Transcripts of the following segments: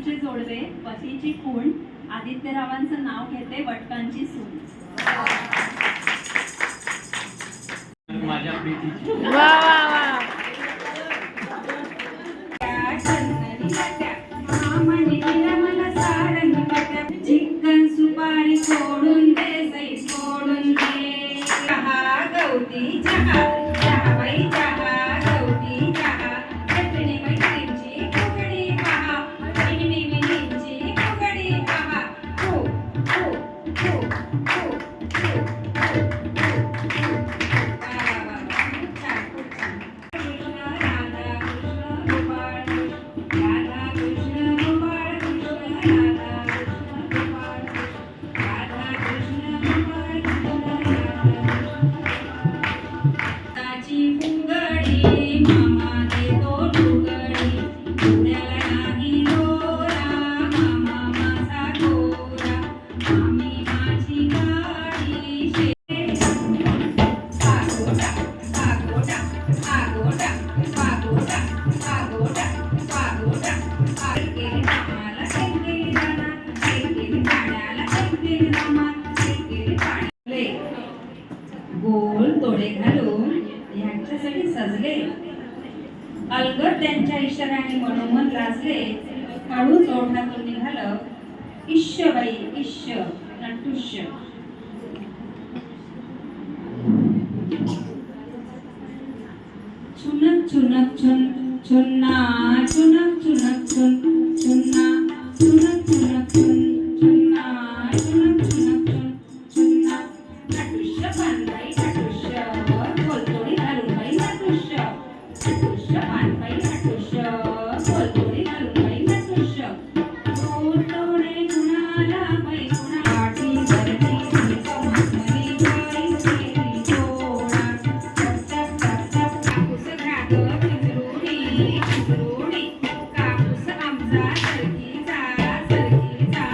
पतीचे जोडवे पतीची खूण आदित्यरावांचं नाव घेते वटकांची सून. माझ्या प्रीतीची वा वा वा. चिकन सुपारी सोडून दे सई सोडून दे. चहा गवती चहा चहा बाई चहा गवती चहा. चटणी मैत्रीची फुगडी पहा चिकणी मिनीची फुगडी पहा. हो हो हो हो हो. गोल तोडे घालून ह्यांच्यासाठी सजले. अलगद त्यांच्या इशाऱ्याने मनोमन लाजले. हळूच ओठातून निघालं इश्य बाई इश्य नटुष्य. चुनक चुनक चुन चुन्ना चुनक चुनक चुन चुन्ना चुनक चुनक चुन चुन्ना चुनक चुनक चुन चुन्ना. नटुष्य पानबाई नटुष्य बोलतोडी घालून बाई नटुष्य. नटुष्य पानबाई नटुष्य बोलतोडी घालून बाई नटुष्य. बोलतोडे कुणाला बाई कुणा पाठी भरती मस्मरी बाई सेरी जोडा. टप टप टप कापूस घाग पिंजरुडी पिंजरुडी कापूस आमचा सरकीचा सरकीचा.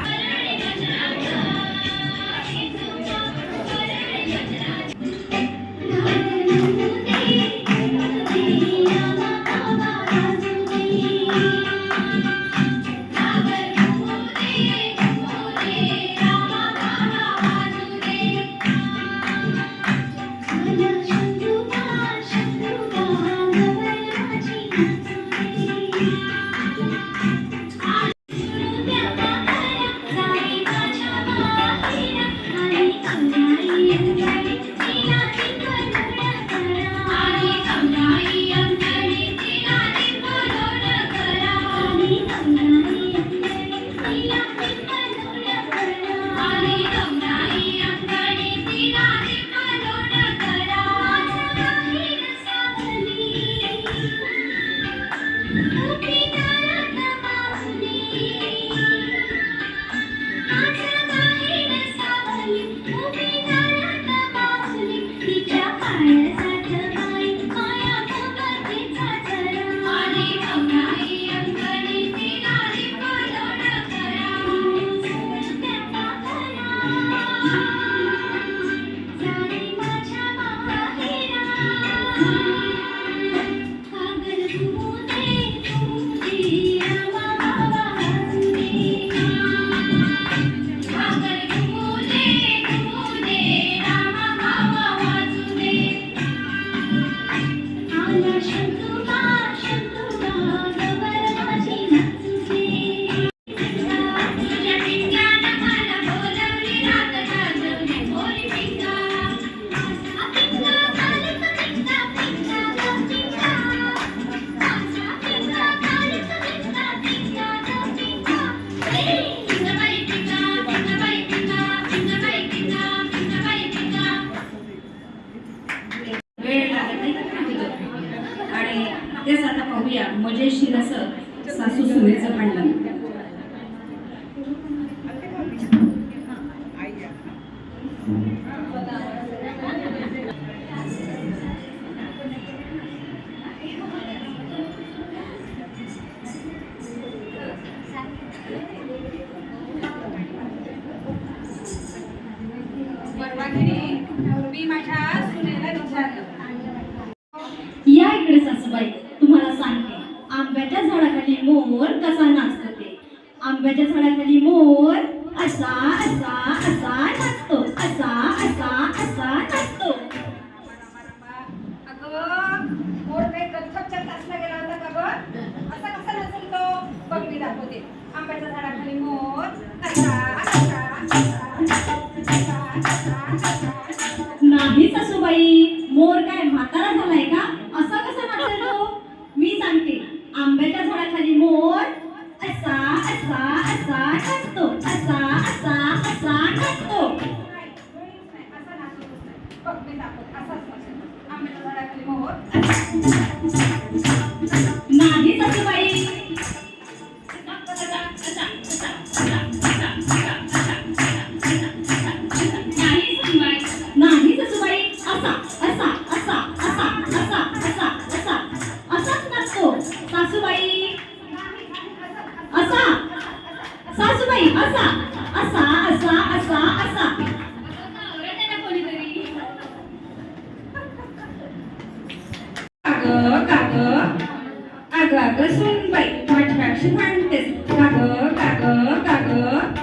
तेच आता पाहूया मजेशीर असं सासू सुनेचं भांडण. मी माझ्या सुनेला विचारलं, या इकडे सासूबाई, तुम्हाला सांगते आंब्याच्या झाडाखाली मोर कसा नाचतो ते. आंब्याच्या झाडाखाली मोर असा असा असा नाचतो, असा असा असा नाचतो. अगं मोर काही गच्चच्या तासला गेला होता का गं? असा कसा नसेल तो? बघ मी दाखवते. आंब्याच्या झाडाखाली मोर असा असा नाही सासूबाई, मोर काय म्हातारा झालाय का? असा कसा नाचेल तो? मी सांगते. आंब्याच्या झाडाखाली मोर असा असा असा नाचतो, असा असा असा नाचतो. असा नाचतच नाही. बघ मी दाखवते. असाच नसेल. आंब्याच्या झाडाखाली मोर नाही सासूबाई. नाही सासूबाई, असा असा असा असा असा असा असा असाच नाचतो सासूबाई. असा सासूबाई, असा असा असा असा असा. अगं कागं अगं अगं सुनबाई माझ्याशी भांडतेस. कागं कागं कागं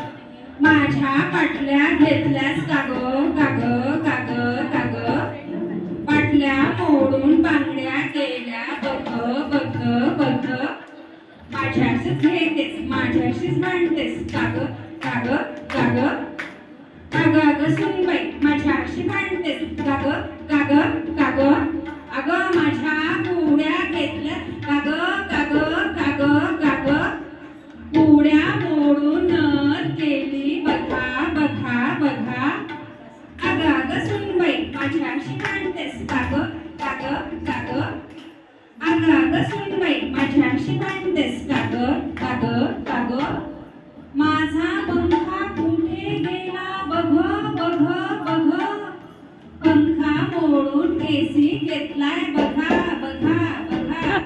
माझ्या पाटल्या घेतल्यास कागं कागं कागं कागं पाटल्या मोडून बांगड्या केल्या बघ बघ बघ माझ्याशीच घेतेस माझ्याशीच भांडतेस. कागं कागं कागं अगं अगं सुनबाई माझ्याशी भांडतेस. कागं कागं कागं अगं माझ्या पुड्या घेतल्या कागं कागं कागं कागं पुड्या मोडून नथ केली बघा बघा बघा. अगं अगं सुनबाई माझ्याशी भांडतेस. कागं कागं कागं अगं अगं सुनबाई माझ्याशी भांडतेस. कागं कागं कागं माझा पंखा कुठे गेला बघ बघ बघ पंखा मोडून एसी घेतलाय बघा बघा बघा.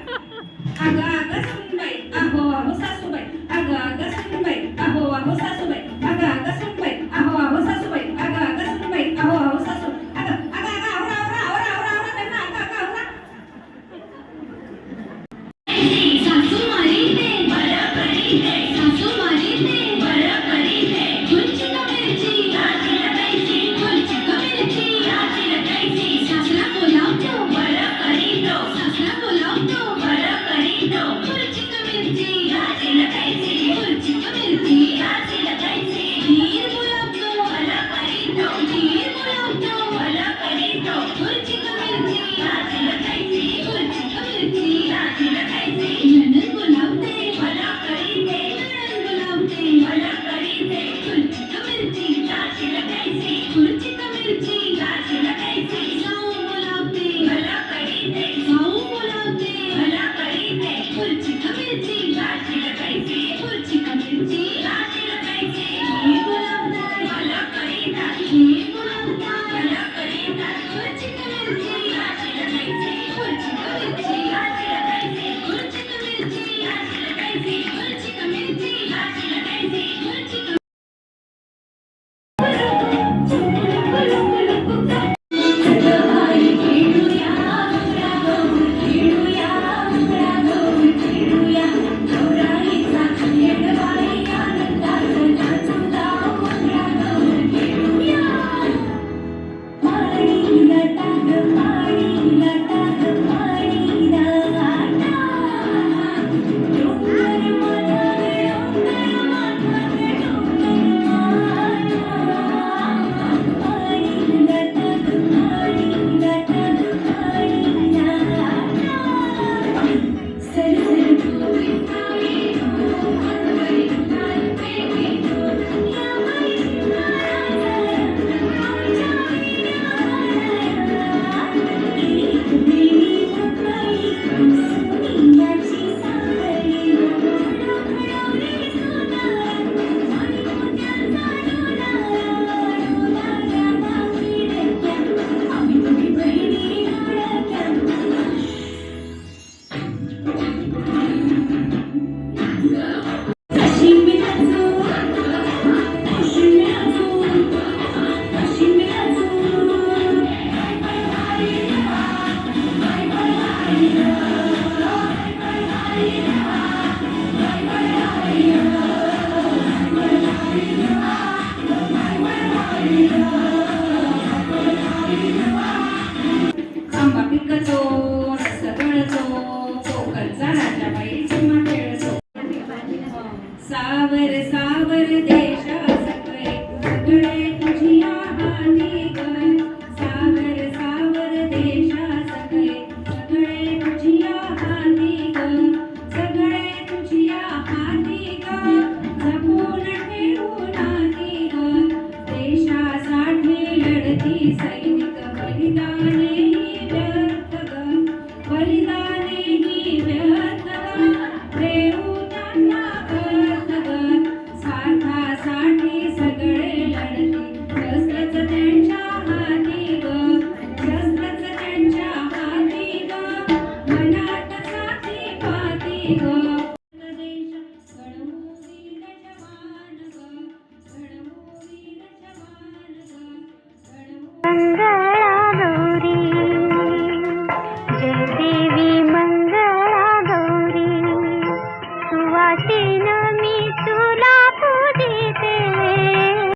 अगं अगं सुनबाई अहो अहो सासूबाई. अगं अगं सुनबाई अहो अहो सासूबाई. अगं अगं सुनबाई अहो अहो सासूबाई. अगं अगं सुनबाई अहो अहो सासू. अगं अगं अगं आवरा आवरा आवरा आवरा आवरा त्यांना अगं अगं आवरा. सासू मारीते, सासू मारीते, सावर सावर द्या